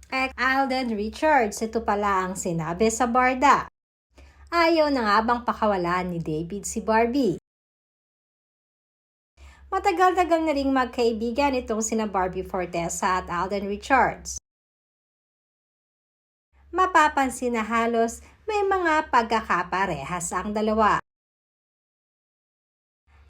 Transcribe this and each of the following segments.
Alden Richards, ito pala ang sinabi sa barda. Ayaw na nga bang pakawalan ni David si Barbie? Matagal-tagal na ring magkaibigan itong sina Barbie Fortesa at Alden Richards. Mapapansin na halos may mga pagkakaparehas ang dalawa.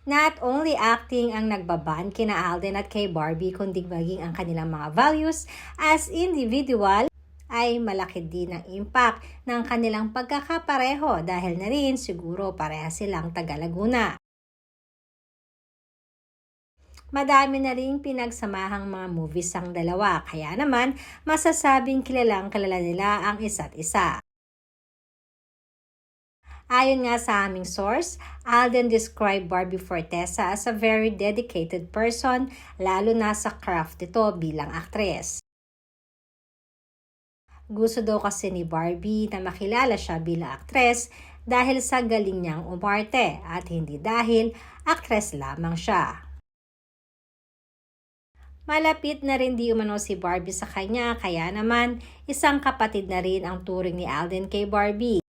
Not only acting ang nagbaban kina Alden at kay Barbie, kundi maging ang kanilang mga values as individual ay malaki din ang impact ng kanilang pagkakapareho dahil na rin siguro parehas silang taga Laguna. Madami na rin pinagsamahang mga movies ang dalawa, kaya naman masasabing kilalang kilala nila ang isa't isa. Ayon nga sa aming source, Alden described Barbie Fortesa as a very dedicated person, lalo na sa craft nito bilang aktres. Gusto daw kasi ni Barbie na makilala siya bilang aktres dahil sa galing niyang umarte at hindi dahil aktres lamang siya. Malapit na rin di umano si Barbie sa kanya, kaya naman isang kapatid na rin ang turing ni Alden kay Barbie.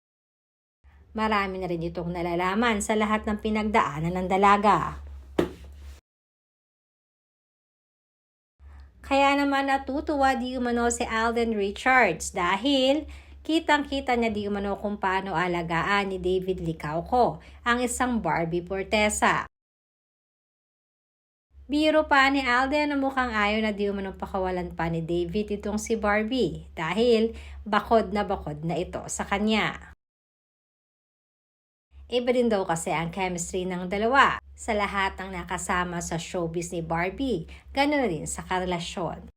Marami na rin itong nalalaman sa lahat ng pinagdaanan ng dalaga. Kaya naman natutuwa di umano si Alden Richards dahil kitang-kita niya di umano kung paano alagaan ni David Licauco, ang isang Barbie Fortesa. Biro pa ni Alden na mukhang ayaw na di umano pakawalan pa ni David itong si Barbie dahil bakod na ito sa kanya. Iba din daw kasi ang chemistry ng dalawa. Sa lahat ng nakasama sa showbiz ni Barbie, ganoon rin sa karelasyon.